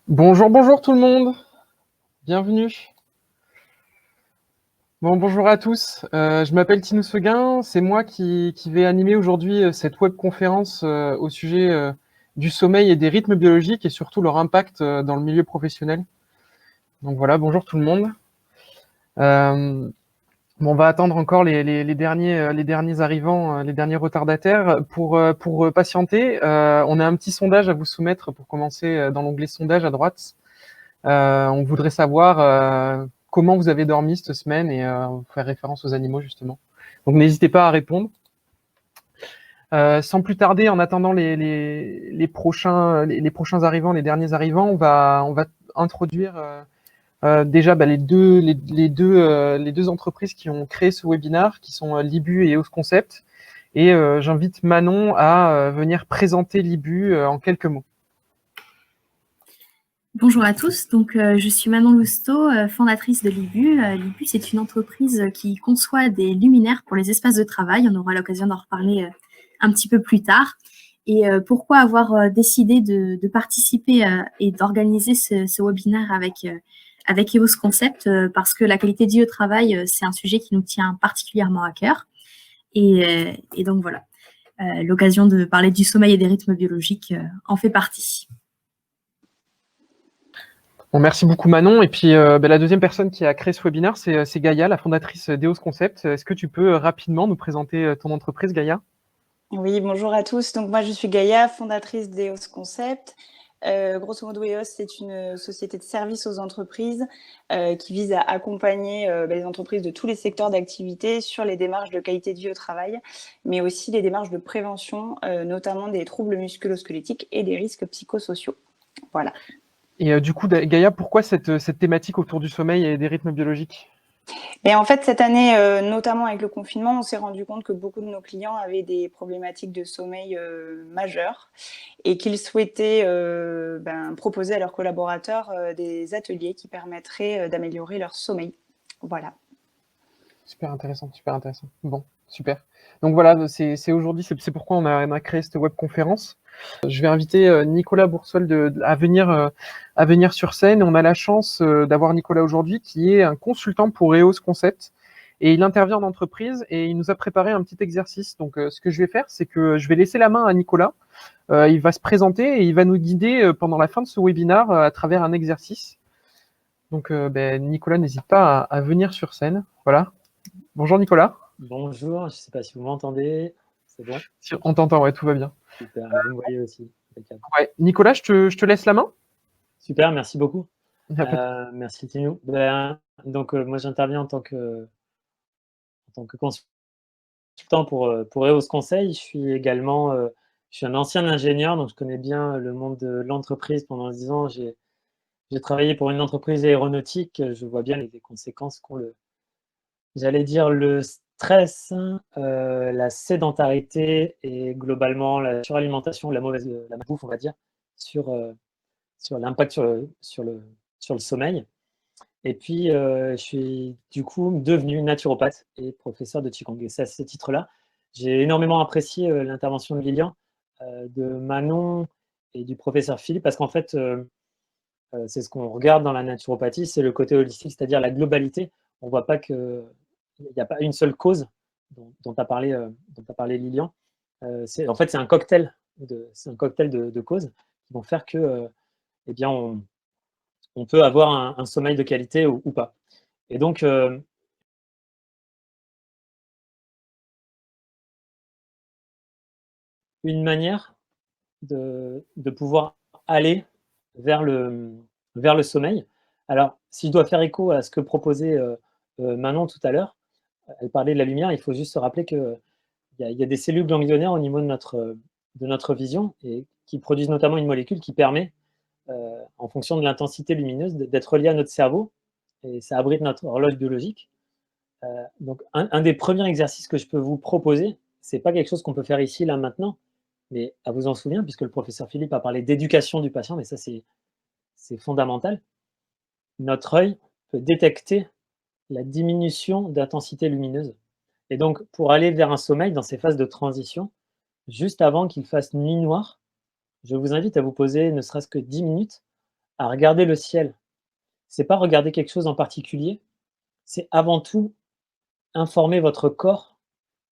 Bonjour, bonjour tout le monde, bienvenue. Bon, bonjour à tous, je m'appelle Tino Seguin, c'est moi qui vais animer aujourd'hui cette webconférence au sujet du sommeil et des rythmes biologiques et surtout leur impact dans le milieu professionnel. Donc voilà, bonjour tout le monde. Euh, bon, on va attendre encore les derniers arrivants, les derniers retardataires. Pour patienter, on a un petit sondage à vous soumettre pour commencer dans l'onglet sondage à droite. On voudrait savoir comment vous avez dormi cette semaine et faire référence aux animaux justement. Donc n'hésitez pas à répondre. Sans plus tarder, en attendant les prochains arrivants, les derniers arrivants, on va introduire déjà les deux entreprises qui ont créé ce webinaire, qui sont Libu et EOS Concept. Et j'invite Manon à venir présenter Libu en quelques mots. Bonjour à tous, je suis Manon Lousteau, fondatrice de Libu. Libu, c'est une entreprise qui conçoit des luminaires pour les espaces de travail. On aura l'occasion d'en reparler un petit peu plus tard. Et pourquoi avoir décidé de participer et d'organiser ce webinaire avec EOS Concept, parce que la qualité de vie au travail, c'est un sujet qui nous tient particulièrement à cœur. Et donc voilà, l'occasion de parler du sommeil et des rythmes biologiques en fait partie. Bon, merci beaucoup Manon. Et puis la deuxième personne qui a créé ce webinaire, c'est Gaïa, la fondatrice d'EOS Concept. Est-ce que tu peux rapidement nous présenter ton entreprise, Gaïa? Oui, bonjour à tous. Donc moi, je suis Gaïa, fondatrice d'EOS Concept. Grosso modo, EOS, c'est une société de services aux entreprises qui vise à accompagner les entreprises de tous les secteurs d'activité sur les démarches de qualité de vie au travail, mais aussi les démarches de prévention, notamment des troubles musculo-squelettiques et des risques psychosociaux. Voilà. Et du coup, Gaïa, pourquoi cette thématique autour du sommeil et des rythmes biologiques? Et en fait, cette année, notamment avec le confinement, on s'est rendu compte que beaucoup de nos clients avaient des problématiques de sommeil majeures et qu'ils souhaitaient proposer à leurs collaborateurs des ateliers qui permettraient d'améliorer leur sommeil. Voilà. Super intéressant, super intéressant. Bon, super. Donc voilà, c'est aujourd'hui, c'est pourquoi on a créé cette webconférence. Je vais inviter Nicolas Boursol à venir sur scène. On a la chance d'avoir Nicolas aujourd'hui, qui est un consultant pour EOS Concept. Et il intervient en entreprise et il nous a préparé un petit exercice. Donc ce que je vais faire, c'est que je vais laisser la main à Nicolas. Il va se présenter et il va nous guider pendant la fin de ce webinaire à travers un exercice. Donc Nicolas, n'hésite pas à venir sur scène. Voilà. Bonjour Nicolas. Bonjour, je ne sais pas si vous m'entendez. C'est bon? On t'entend, ouais, tout va bien. Super, vous me voyez aussi. Ouais. Nicolas, je te laisse la main. Super, merci beaucoup. Merci Tino. Moi j'interviens en tant que consultant pour EOS Conseil. Je suis un ancien ingénieur, donc je connais bien le monde de l'entreprise. Pendant 10 ans, j'ai travaillé pour une entreprise aéronautique. Je vois bien les conséquences qu'ont le stress, la sédentarité et globalement la suralimentation, la bouffe, on va dire, sur, sur l'impact sur le sommeil. Et puis, je suis du coup devenu naturopathe et professeur de Qigong. Et c'est à ce titre-là, j'ai énormément apprécié l'intervention de Lilian, de Manon et du professeur Philippe, parce qu'en fait, c'est ce qu'on regarde dans la naturopathie, c'est le côté holistique, c'est-à-dire la globalité. On ne voit pas qu'il n'y a pas une seule cause dont a parlé Lilian. En fait, c'est un cocktail de causes qui vont faire que eh bien, on peut avoir un sommeil de qualité ou pas. Et donc, une manière de pouvoir aller vers le sommeil. Alors, si je dois faire écho à ce que proposait Manon tout à l'heure, elle parlait de la lumière, il faut juste se rappeler qu'il y a des cellules ganglionnaires au niveau de notre vision et qui produisent notamment une molécule qui permet, en fonction de l'intensité lumineuse, d'être relié à notre cerveau et ça abrite notre horloge biologique. Donc, un des premiers exercices que je peux vous proposer, c'est pas quelque chose qu'on peut faire ici, là, maintenant, mais à vous en souvenir, puisque le professeur Philippe a parlé d'éducation du patient, mais ça, c'est fondamental. Notre œil peut détecter la diminution d'intensité lumineuse. Et donc, pour aller vers un sommeil dans ces phases de transition, juste avant qu'il fasse nuit noire, je vous invite à vous poser ne serait-ce que 10 minutes à regarder le ciel, c'est pas regarder quelque chose en particulier, c'est avant tout informer votre corps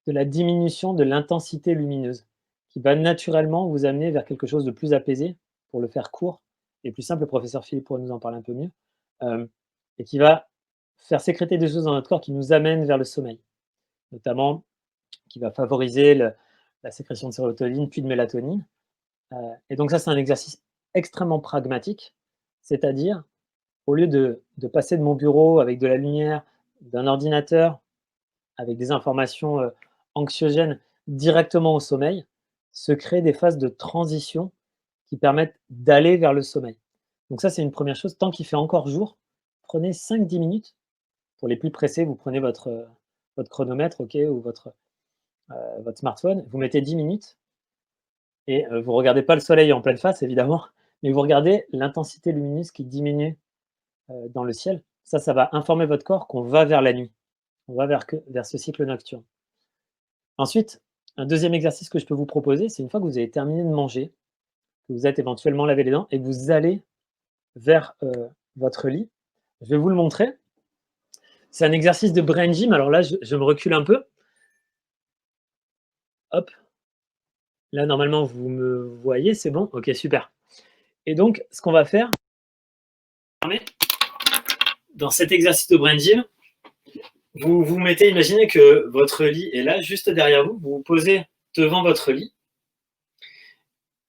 de la diminution de l'intensité lumineuse, qui va naturellement vous amener vers quelque chose de plus apaisé, pour le faire court et plus simple. Le professeur Philippe pourrait nous en parler un peu mieux, et qui va faire sécréter des choses dans notre corps qui nous amènent vers le sommeil, notamment qui va favoriser la sécrétion de sérotonine puis de mélatonine. Et donc ça, c'est un exercice extrêmement pragmatique, c'est-à-dire, au lieu de passer de mon bureau avec de la lumière, d'un ordinateur, avec des informations anxiogènes directement au sommeil, se créer des phases de transition qui permettent d'aller vers le sommeil. Donc ça, c'est une première chose. Tant qu'il fait encore jour, prenez 5-10 minutes. Pour les plus pressés, vous prenez votre chronomètre, ok, ou votre smartphone, vous mettez 10 minutes et vous ne regardez pas le soleil en pleine face, évidemment, mais vous regardez l'intensité lumineuse qui diminue dans le ciel. Ça va informer votre corps qu'on va vers la nuit. On va vers ce cycle nocturne. Ensuite, un deuxième exercice que je peux vous proposer, c'est une fois que vous avez terminé de manger, que vous êtes éventuellement lavé les dents et que vous allez vers votre lit. Je vais vous le montrer. C'est un exercice de brain gym. Alors là, je me recule un peu. Hop. Là, normalement, vous me voyez, c'est bon? Ok, super. Et donc, ce qu'on va faire, dans cet exercice de brain gym, vous vous mettez, imaginez que votre lit est là, juste derrière vous. Vous vous posez devant votre lit.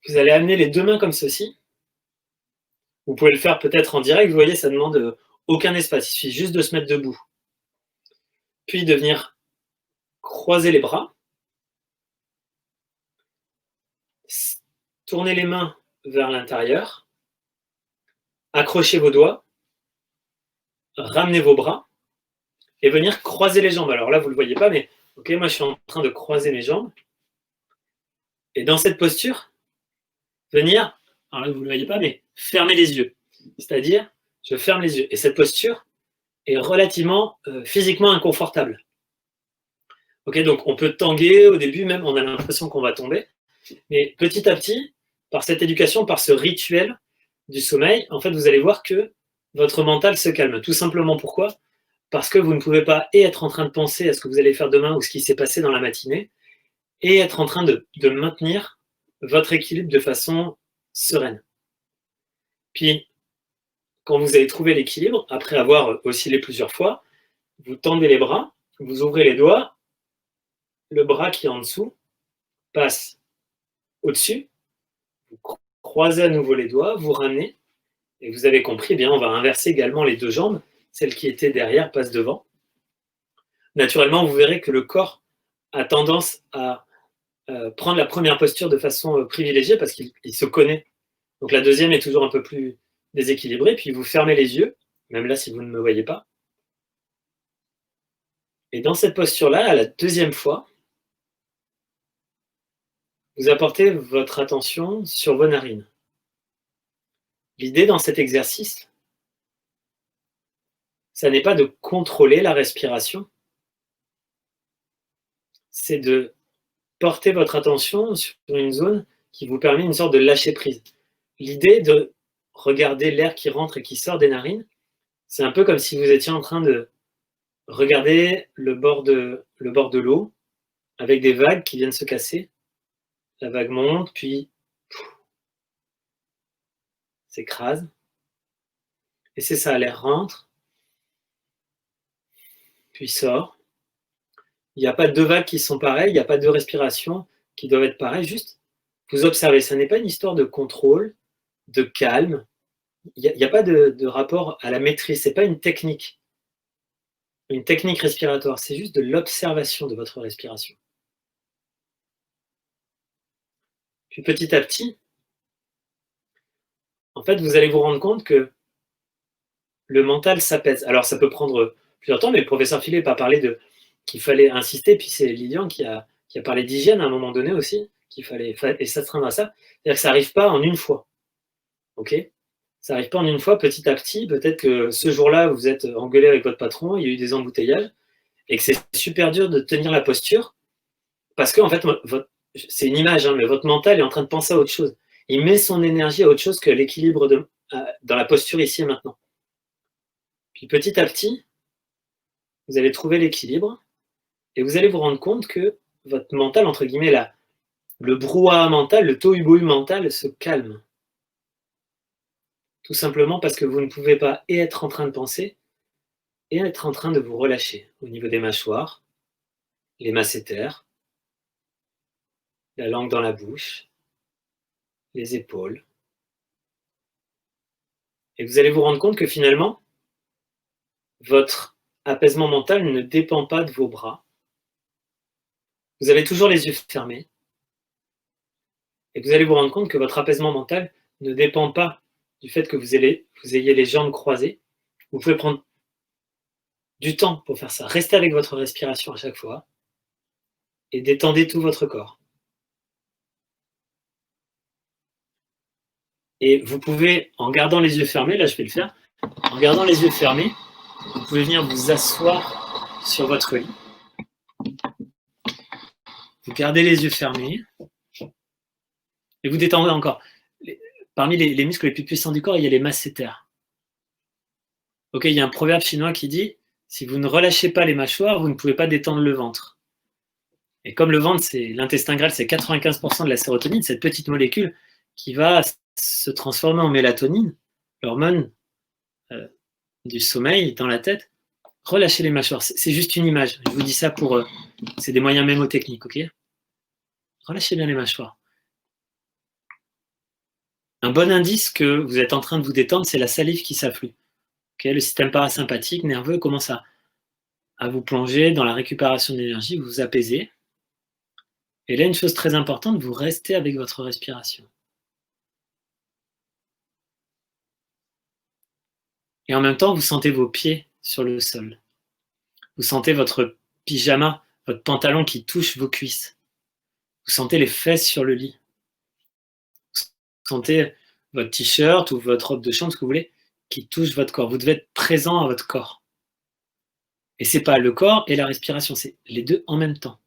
Vous allez amener les deux mains comme ceci. Vous pouvez le faire peut-être en direct. Vous voyez, ça ne demande aucun espace. Il suffit juste de se mettre debout. Puis de venir croiser les bras. Tournez les mains vers l'intérieur. Accrochez vos doigts. Ramenez vos bras. Et venir croiser les jambes. Alors là, vous ne le voyez pas, mais ok, moi je suis en train de croiser mes jambes. Et dans cette posture, venir, alors là, vous ne le voyez pas, mais fermer les yeux. C'est-à-dire, je ferme les yeux. Et cette posture est relativement physiquement inconfortable. Ok, donc on peut tanguer au début, même on a l'impression qu'on va tomber. Mais petit à petit, par cette éducation, par ce rituel du sommeil, en fait, vous allez voir que votre mental se calme. Tout simplement pourquoi ? Parce que vous ne pouvez pas et être en train de penser à ce que vous allez faire demain ou ce qui s'est passé dans la matinée, et être en train de maintenir votre équilibre de façon sereine. Puis, quand vous avez trouvé l'équilibre, après avoir oscillé plusieurs fois, vous tendez les bras, vous ouvrez les doigts, le bras qui est en dessous passe au-dessus, vous croisez à nouveau les doigts, vous ramenez, et vous avez compris, eh bien, on va inverser également les deux jambes. Celle qui était derrière passe devant. Naturellement, vous verrez que le corps a tendance à prendre la première posture de façon privilégiée parce qu'il se connaît. Donc la deuxième est toujours un peu plus déséquilibrée. Puis vous fermez les yeux, même là si vous ne me voyez pas. Et dans cette posture-là, à la deuxième fois, vous apportez votre attention sur vos narines. L'idée dans cet exercice, ça n'est pas de contrôler la respiration, c'est de porter votre attention sur une zone qui vous permet une sorte de lâcher prise. L'idée de regarder l'air qui rentre et qui sort des narines, c'est un peu comme si vous étiez en train de regarder le bord de l'eau avec des vagues qui viennent se casser. La vague monte, puis s'écrase. Et c'est ça, l'air rentre, puis sort. Il n'y a pas deux vagues qui sont pareilles, il n'y a pas deux respirations qui doivent être pareilles, juste vous observez. Ce n'est pas une histoire de contrôle, de calme. Il n'y a pas de rapport à la maîtrise, ce n'est pas une technique respiratoire, c'est juste de l'observation de votre respiration. Puis petit à petit, en fait, vous allez vous rendre compte que le mental s'apaise. Alors ça peut prendre plusieurs temps, mais le professeur Philippe a parlé qu'il fallait insister, puis c'est Lilian qui a parlé d'hygiène à un moment donné aussi, qu'il fallait s'astreindre à ça. C'est-à-dire que ça n'arrive pas en une fois. Ok ? Ça n'arrive pas en une fois, petit à petit. Peut-être que ce jour-là, vous êtes engueulé avec votre patron, il y a eu des embouteillages, et que c'est super dur de tenir la posture, parce que en fait, c'est une image, hein, mais votre mental est en train de penser à autre chose. Il met son énergie à autre chose que l'équilibre dans la posture ici et maintenant. Puis petit à petit, vous allez trouver l'équilibre et vous allez vous rendre compte que votre mental, entre guillemets, là, le brouhaha mental, le tohu-bohu mental se calme. Tout simplement parce que vous ne pouvez pas et être en train de penser et être en train de vous relâcher au niveau des mâchoires, les masséter, la langue dans la bouche, les épaules. Et vous allez vous rendre compte que finalement, votre apaisement mental ne dépend pas de vos bras. Vous avez toujours les yeux fermés. Et vous allez vous rendre compte que votre apaisement mental ne dépend pas du fait que vous ayez les jambes croisées. Vous pouvez prendre du temps pour faire ça. Restez avec votre respiration à chaque fois et détendez tout votre corps. Et vous pouvez, en gardant les yeux fermés, là je vais le faire, en gardant les yeux fermés, vous pouvez venir vous asseoir sur votre lit. Vous gardez les yeux fermés et vous détendez encore. Parmi les muscles les plus puissants du corps, il y a les masséter. Ok, il y a un proverbe chinois qui dit « Si vous ne relâchez pas les mâchoires, vous ne pouvez pas détendre le ventre ». Et comme le ventre, c'est l'intestin grêle, c'est 95% de la sérotonine, cette petite molécule qui va se transformer en mélatonine, l'hormone du sommeil dans la tête. Relâchez les mâchoires, c'est juste une image. Je vous dis ça pour... c'est des moyens mémotechniques, ok? Relâchez bien les mâchoires. Un bon indice que vous êtes en train de vous détendre, c'est la salive qui s'afflue. Okay, le système parasympathique, nerveux, commence à vous plonger dans la récupération d'énergie, vous vous apaisez. Et là, une chose très importante, vous restez avec votre respiration. Et en même temps, vous sentez vos pieds sur le sol. Vous sentez votre pyjama, votre pantalon qui touche vos cuisses. Vous sentez les fesses sur le lit. Vous sentez votre t-shirt ou votre robe de chambre, ce que vous voulez, qui touche votre corps. Vous devez être présent à votre corps. Et c'est pas le corps et la respiration, c'est les deux en même temps.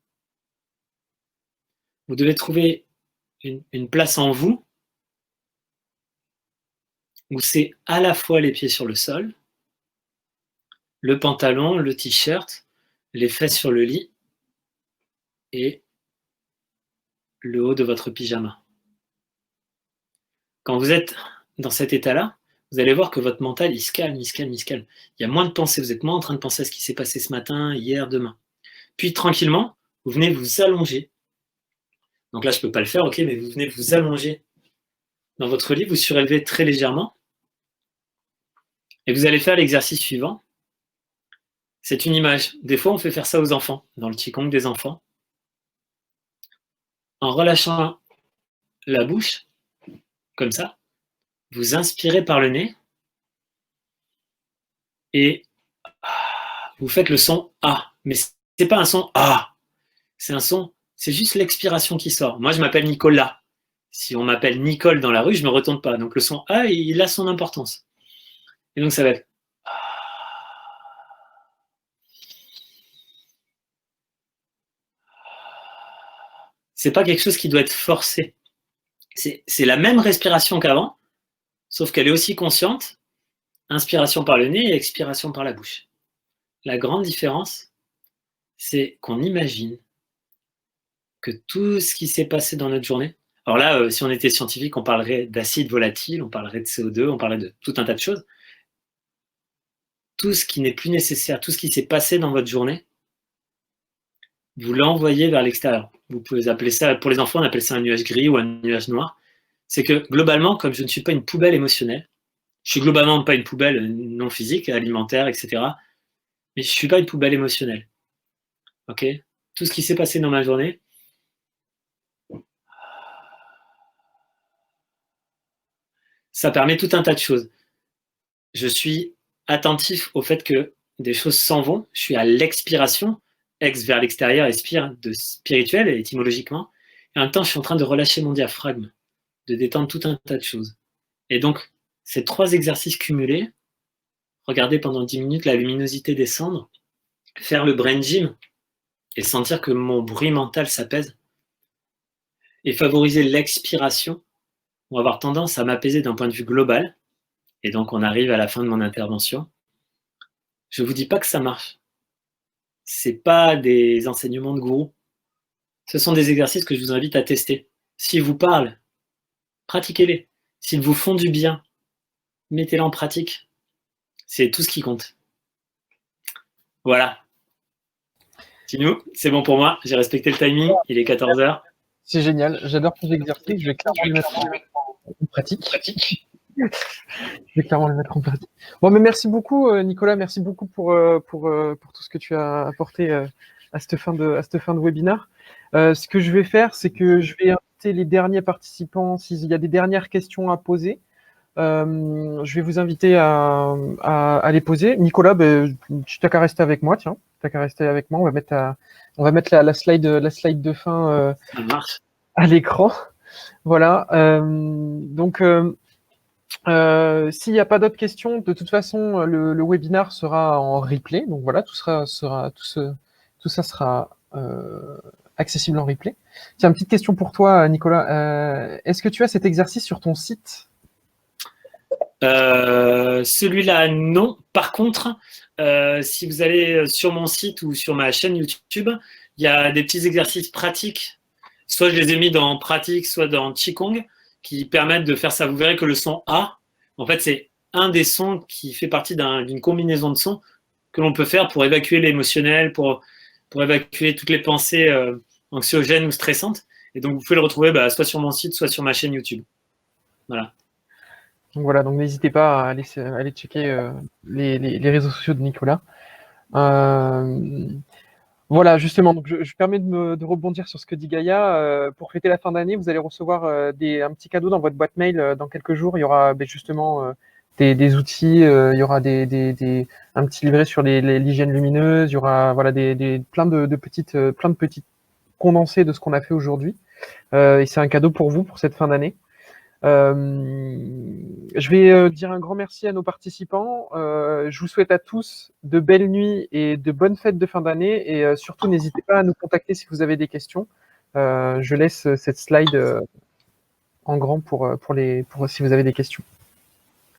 Vous devez trouver une place en vous où c'est à la fois les pieds sur le sol, le pantalon, le t-shirt, les fesses sur le lit et le haut de votre pyjama. Quand vous êtes dans cet état-là, vous allez voir que votre mental, il se calme, il se calme, il se calme. Il y a moins de pensées, vous êtes moins en train de penser à ce qui s'est passé ce matin, hier, demain. Puis tranquillement, vous venez vous allonger. Donc là, je ne peux pas le faire, ok, mais vous venez vous allonger dans votre lit, vous surélevez très légèrement. Et vous allez faire l'exercice suivant. C'est une image. Des fois, on fait faire ça aux enfants, dans le Qigong des enfants. En relâchant la bouche, comme ça, vous inspirez par le nez et vous faites le son A. Mais ce n'est pas un son A. C'est un son, c'est juste l'expiration qui sort. Moi, je m'appelle Nicolas. Si on m'appelle Nicole dans la rue, je ne me retourne pas. Donc le son A, il a son importance. Et donc ça va être... C'est pas quelque chose qui doit être forcé. C'est la même respiration qu'avant, sauf qu'elle est aussi consciente. Inspiration par le nez et expiration par la bouche. La grande différence, c'est qu'on imagine que tout ce qui s'est passé dans notre journée, alors là, si on était scientifique, on parlerait d'acide volatile, on parlerait de CO2, on parlerait de tout un tas de choses. Tout ce qui n'est plus nécessaire, tout ce qui s'est passé dans votre journée, vous l'envoyez vers l'extérieur. Vous pouvez appeler ça, pour les enfants, on appelle ça un nuage gris ou un nuage noir. C'est que globalement, comme je ne suis pas une poubelle émotionnelle, je suis globalement pas une poubelle non physique, alimentaire, etc. Mais je ne suis pas une poubelle émotionnelle. Ok ? Tout ce qui s'est passé dans ma journée, ça permet tout un tas de choses. Je suis attentif au fait que des choses s'en vont. Je suis à l'expiration, ex vers l'extérieur, expire de spirituel, étymologiquement. Et en même temps, je suis en train de relâcher mon diaphragme, de détendre tout un tas de choses. Et donc, ces 3 exercices cumulés, regarder pendant 10 minutes la luminosité descendre, faire le brain gym et sentir que mon bruit mental s'apaise et favoriser l'expiration, on va avoir tendance à m'apaiser d'un point de vue global Et donc, on arrive à la fin de mon intervention. Je ne vous dis pas que ça marche. Ce n'est pas des enseignements de gourou. Ce sont des exercices que je vous invite à tester. S'ils vous parlent, pratiquez-les. S'ils vous font du bien, mettez-les en pratique. C'est tout ce qui compte. Voilà. Tinou, c'est bon pour moi. J'ai respecté le timing. Il est 14 h. C'est génial. J'adore tes exercices. Je vais clairement le mettre en pratique. Je vais clairement le mettre en pratique. Bon, mais merci beaucoup, Nicolas. Merci beaucoup pour tout ce que tu as apporté à cette fin de webinaire. Ce que je vais faire, c'est que je vais inviter les derniers participants, s'il y a des dernières questions à poser. Je vais vous inviter à les poser. Nicolas, tu n'as qu'à rester avec moi, tiens. Tu n'as qu'à rester avec moi. On va mettre la slide de fin Ça marche. à l'écran. Voilà. Donc, s'il n'y a pas d'autres questions, de toute façon, le webinaire sera en replay. Donc voilà, tout ça sera accessible en replay. Tiens, une petite question pour toi, Nicolas. Est-ce que tu as cet exercice sur ton site ? Celui-là, non. Par contre, si vous allez sur mon site ou sur ma chaîne YouTube, il y a des petits exercices pratiques. Soit je les ai mis dans pratique, soit dans Qigong, qui permettent de faire ça. Vous verrez que le son A, en fait, c'est un des sons qui fait partie d'une combinaison de sons que l'on peut faire pour évacuer l'émotionnel, pour évacuer toutes les pensées anxiogènes ou stressantes. Et donc, vous pouvez le retrouver soit sur mon site, soit sur ma chaîne YouTube. Voilà. Donc voilà, donc n'hésitez pas à aller checker les réseaux sociaux de Nicolas. Voilà, justement, donc je permets de rebondir sur ce que dit Gaïa. Pour fêter la fin d'année, vous allez recevoir un petit cadeau dans votre boîte mail dans quelques jours. Il y aura justement des outils, il y aura un petit livret sur l'hygiène lumineuse, il y aura voilà, plein de petites condensés de ce qu'on a fait aujourd'hui. Et c'est un cadeau pour vous pour cette fin d'année. Je vais dire un grand merci à nos participants. Je vous souhaite à tous de belles nuits et de bonnes fêtes de fin d'année. Et surtout, n'hésitez pas à nous contacter si vous avez des questions. Je laisse cette slide en grand pour si vous avez des questions.